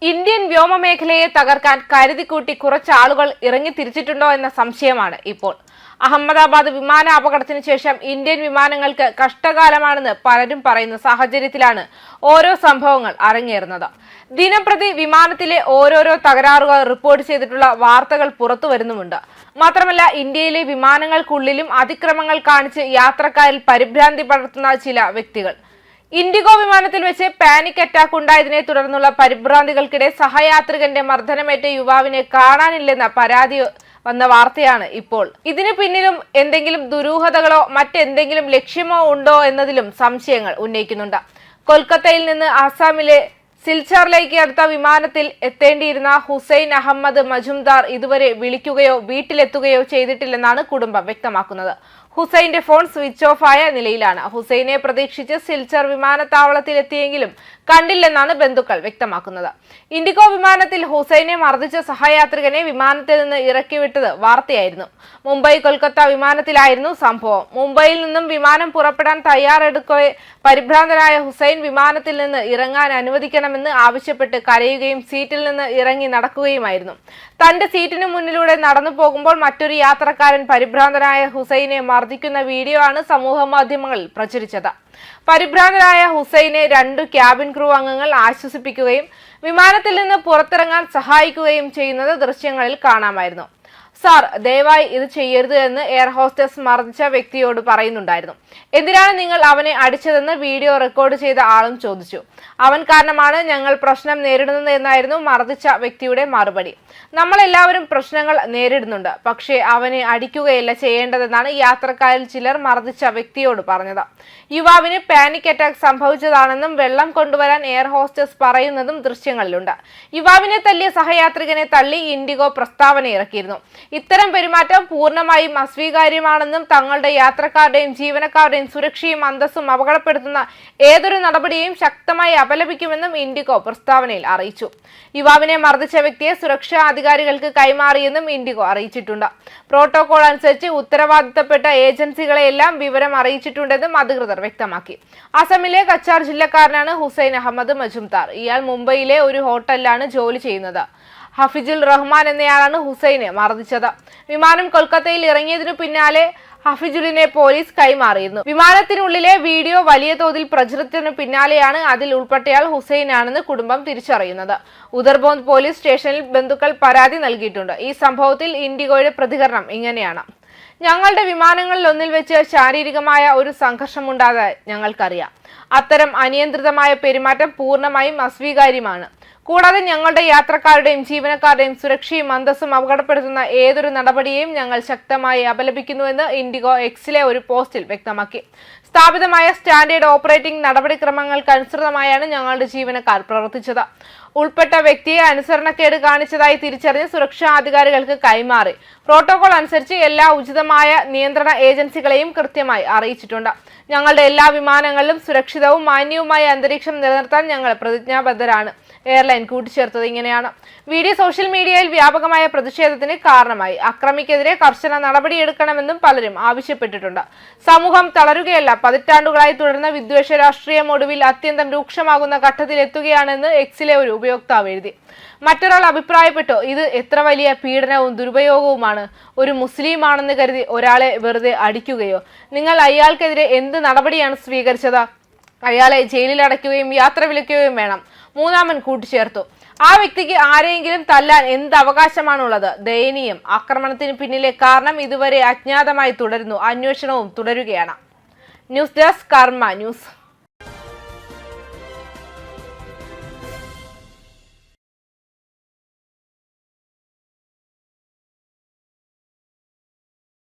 Indian വ്യോമമേഖലയെ തകർക്കാൻ കരുതിക്കൂട്ടി കുറച്ചാളുകൾ ഇറങ്ങിത്തിരിച്ചിട്ടുണ്ടോ എന്ന സംശയമാണ് ഇപ്പോൾ. അഹമ്മദാബാദ് വിമാന അപകടത്തിന് ശേഷം ഇന്ത്യൻ വിമാനങ്ങൾക്ക് കഷ്ടകാലമാണെന്ന് പലരും പറയുന്ന സാഹചര്യത്തിലാണ് ഓരോ സംഭവങ്ങൾ അരങ്ങേറുന്നത്. ദിനംപ്രതി വിമാനത്തിലെ ഓരോരോ തകരാറുകൾ റിപ്പോർട്ട് ചെയ്തിട്ടുള്ള വാർത്തകൾ പുറത്തു വരുന്നുമുണ്ട്. മാത്രമല്ല, ഇന്ത്യയിലെ വിമാനങ്ങൾക്കുള്ളിലും അതിക്രമങ്ങൾ കാണിച്ച് യാത്രക്കാരിൽ പരിഭ്രാന്തി പടർത്തുന്ന ചില വ്യക്തികൾ. ഇൻഡിഗോ വിമാനത്തിൽ വെച്ച് പാനിക് അറ്റാക്ക് ഉണ്ടായതിനെ തുടർന്നുള്ള പരിഭ്രാന്തികൾക്കിടെ സഹയാത്രികന്റെ മർദ്ദനമേറ്റ യുവാവിനെ കാണാനില്ലെന്ന പരാതി വന്ന വാർത്തയാണ് ഇപ്പോൾ. ഇതിനു പിന്നിലും എന്തെങ്കിലും ദുരൂഹതകളോ മറ്റെന്തെങ്കിലും ലക്ഷ്യമോ ഉണ്ടോ എന്നതിലും സംശയങ്ങൾ ഉന്നയിക്കുന്നുണ്ട്. കൊൽക്കത്തയിൽ നിന്ന് ആസാമിലെ സിൽച്ചാറിലേക്ക് അടുത്ത വിമാനത്തിൽ എത്തേണ്ടിയിരുന്ന ഹുസൈൻ അഹമ്മദ് മജുംദാർ ഇതുവരെ വിളിക്കുകയോ വീട്ടിലെത്തുകയോ ചെയ്തിട്ടില്ലെന്നാണ് കുടുംബം വ്യക്തമാക്കുന്നത്. ഹുസൈന്റെ ഫോൺ സ്വിച്ച് ഓഫ് ആയ നിലയിലാണ്. ഹുസൈനെ പ്രതീക്ഷിച്ച് സിൽച്ചർ വിമാനത്താവളത്തിലെത്തിയെങ്കിലും കണ്ടില്ലെന്നാണ് ബന്ധുക്കൾ വ്യക്തമാക്കുന്നത്. ഇൻഡിഗോ വിമാനത്തിൽ ഹുസൈനെ മർദ്ദിച്ച സഹയാത്രികനെ വിമാനത്തിൽ നിന്ന് ഇറക്കിവിട്ടത് വാർത്തയായിരുന്നു. മുംബൈ കൊൽക്കത്ത വിമാനത്തിലായിരുന്നു സംഭവം. മുംബൈയിൽ നിന്നും വിമാനം പുറപ്പെടാൻ തയ്യാറെടുക്കവെ പരിഭ്രാന്തനായ ഹുസൈൻ വിമാനത്തിൽ നിന്ന് ഇറങ്ങാൻ അനുവദിക്കണമെന്ന് ആവശ്യപ്പെട്ട് കരയുകയും സീറ്റിൽ നിന്ന് ഇറങ്ങി നടക്കുകയുമായിരുന്നു. തന്റെ സീറ്റിന് മുന്നിലൂടെ നടന്നു പോകുമ്പോൾ മറ്റൊരു യാത്രക്കാരൻ പരിഭ്രാന്തനായ ഹുസൈനെ മർദ്ദിക്കുന്ന വീഡിയോ ആണ് സമൂഹ മാധ്യമങ്ങളിൽ പ്രചരിച്ചത്. പരിഭ്രാന്തരായ ഹുസൈനെ 2 ക്യാബിൻ ക്രൂ അംഗങ്ങൾ ആശ്വസിപ്പിക്കുകയും വിമാനത്തിൽ നിന്ന് പുറത്തിറങ്ങാൻ സഹായിക്കുകയും ചെയ്യുന്നത് ദൃശ്യങ്ങളിൽ കാണാമായിരുന്നു. സാർ, ദയവായി ഇത് ചെയ്യരുത് എന്ന് എയർ ഹോസ്റ്റസ് മർദ്ദിച്ച വ്യക്തിയോട് പറയുന്നുണ്ടായിരുന്നു. എന്തിനാണ് നിങ്ങൾ അവനെ അടിച്ചതെന്ന് വീഡിയോ റെക്കോർഡ് ചെയ്ത ആളും ചോദിച്ചു. അവൻ കാരണമാണ് ഞങ്ങൾ പ്രശ്നം നേരിടുന്നത് എന്നായിരുന്നു മർദ്ദിച്ച വ്യക്തിയുടെ മറുപടി. നമ്മളെല്ലാവരും പ്രശ്നങ്ങൾ നേരിടുന്നുണ്ട്, പക്ഷേ അവനെ അടിക്കുകയല്ല ചെയ്യേണ്ടതെന്നാണ് യാത്രക്കാരിൽ ചിലർ മർദ്ദിച്ച വ്യക്തിയോട് പറഞ്ഞത്. യുവാവിന് പാനിക് അറ്റാക്ക് സംഭവിച്ചതാണെന്നും വെള്ളം കൊണ്ടുവരാൻ എയർ ഹോസ്റ്റസ് പറയുന്നതും ദൃശ്യങ്ങളിലുണ്ട്. യുവാവിനെ തല്ലിയ സഹയാത്രികനെ തള്ളി ഇൻഡിഗോ പ്രസ്താവന ഇറക്കിയിരുന്നു. ഇത്തരം പെരുമാറ്റം പൂർണ്ണമായും അസ്വീകാര്യമാണെന്നും തങ്ങളുടെ യാത്രക്കാരുടെയും ജീവനക്കാരുടെയും സുരക്ഷയും അന്തസ്സും അപകടപ്പെടുത്തുന്ന ഏതൊരു നടപടിയെയും ശക്തമായി അപലപിക്കുമെന്നും ഇൻഡിഗോ പ്രസ്താവനയിൽ അറിയിച്ചു. യുവാവിനെ മർദ്ദിച്ച വ്യക്തിയെ സുരക്ഷാ അധികാരികൾക്ക് കൈമാറിയെന്നും ഇൻഡിഗോ അറിയിച്ചിട്ടുണ്ട്. പ്രോട്ടോകോൾ അനുസരിച്ച് ഉത്തരവാദിത്തപ്പെട്ട ഏജൻസികളെയെല്ലാം വിവരം അറിയിച്ചിട്ടുണ്ടെന്നും അധികൃതർ വ്യക്തമാക്കി. അസമിലെ കച്ചാർ ജില്ലക്കാരനാണ് ഹുസൈൻ അഹമ്മദ് മജുംദാർ. ഇയാൾ മുംബൈയിലെ ഒരു ഹോട്ടലിലാണ് ജോലി ചെയ്യുന്നത്. ഹഫീജുൽ റഹ്മാൻ എന്നയാളാണ് ഹുസൈനെ മർദ്ദിച്ചത്. വിമാനം കൊൽക്കത്തയിൽ ഇറങ്ങിയതിനു പിന്നാലെ ഹഫീജുലിനെ പോലീസ് കൈമാറിയിരുന്നു. വിമാനത്തിനുള്ളിലെ വീഡിയോ വലിയ തോതിൽ പ്രചരിച്ചതിനു പിന്നാലെയാണ് അതിൽ ഉൾപ്പെട്ടയാൾ ഹുസൈനാണെന്ന് കുടുംബം തിരിച്ചറിയുന്നത്. ഉദർബോന്ദ് പോലീസ് സ്റ്റേഷനിൽ ബന്ധുക്കൾ പരാതി നൽകിയിട്ടുണ്ട്. ഈ സംഭവത്തിൽ ഇൻഡിഗോയുടെ പ്രതികരണം ഇങ്ങനെയാണ്: ഞങ്ങളുടെ വിമാനങ്ങളിൽ ഒന്നിൽ വെച്ച് ശാരീരികമായ ഒരു സംഘർഷമുണ്ടാകാൻ ഞങ്ങൾക്കറിയാം. അത്തരം അനിയന്ത്രിതമായ പെരുമാറ്റം പൂർണ്ണമായും അസ്വീകാര്യമാണ്. കൂടാതെ ഞങ്ങളുടെ യാത്രക്കാരുടെയും ജീവനക്കാരുടെയും സുരക്ഷയും അന്തസ്സും അപകടപ്പെടുത്തുന്ന ഏതൊരു നടപടിയെയും ഞങ്ങൾ ശക്തമായി അപലപിക്കുന്നുവെന്ന് ഇൻഡിഗോ എക്സിലെ ഒരു പോസ്റ്റിൽ വ്യക്തമാക്കി. സ്ഥാപിതമായ സ്റ്റാൻഡേർഡ് ഓപ്പറേറ്റിംഗ് നടപടിക്രമങ്ങൾക്കനുസൃതമായാണ് ഞങ്ങളുടെ ജീവനക്കാർ പ്രവർത്തിച്ചത്. ഉൾപ്പെട്ട വ്യക്തിയെ അനുസരണക്കേട് കാണിച്ചതായി തിരിച്ചറിഞ്ഞ് സുരക്ഷാ അധികാരികൾക്ക് കൈമാറി. പ്രോട്ടോകോൾ അനുസരിച്ച് എല്ലാ ഉചിതമായ നിയന്ത്രണ ഏജൻസികളെയും കൃത്യമായി അറിയിച്ചിട്ടുണ്ട്. ഞങ്ങളുടെ എല്ലാ വിമാനങ്ങളിലും സുരക്ഷിതവും മാന്യവുമായ അന്തരീക്ഷം നിലനിർത്താൻ ഞങ്ങൾ പ്രതിജ്ഞാബദ്ധരാണ്. എയർലൈൻ കൂട്ടിച്ചേർത്തത് ഇങ്ങനെയാണ്. വീഡിയോ സോഷ്യൽ മീഡിയയിൽ വ്യാപകമായ പ്രതിഷേധത്തിന് കാരണമായി. അക്രമിക്കെതിരെ കർശന നടപടിയെടുക്കണമെന്നും പലരും ആവശ്യപ്പെട്ടിട്ടുണ്ട്. സമൂഹം തളരുകയല്ല, പതിറ്റാണ്ടുകളായി തുടർന്ന വിദ്വേഷ രാഷ്ട്രീയം ഒടുവിൽ അത്യന്തം രൂക്ഷമാകുന്ന ഘട്ടത്തിലെത്തുകയാണെന്ന് എക്സിലെ ഒരു ഉപയോക്താവ് എഴുതി. മറ്റൊരാൾ അഭിപ്രായപ്പെട്ടു, ഇത് എത്ര വലിയ പീഡനവും ദുരുപയോഗവുമാണ്. ഒരു മുസ്ലിം ആണെന്ന് കരുതി ഒരാളെ വെറുതെ അടിക്കുകയോ? നിങ്ങൾ അയാൾക്കെതിരെ എന്ത് നടപടിയാണ് സ്വീകരിച്ചത്? അയാളെ ജയിലിൽ അടയ്ക്കുകയും യാത്ര വിലക്കുകയും വേണം. മൂന്നാമൻ കൂട്ടിച്ചേർത്തു, ആ വ്യക്തിക്ക് ആരെയെങ്കിലും തല്ലാൻ എന്ത് അവകാശമാണുള്ളത്? ദയനീയം. ആക്രമണത്തിന് പിന്നിലെ കാരണം ഇതുവരെ അജ്ഞാതമായി തുടരുന്നു. അന്വേഷണവും തുടരുകയാണ്. ന്യൂസ് ഡെസ്ക് കർമ്മ ന്യൂസ്.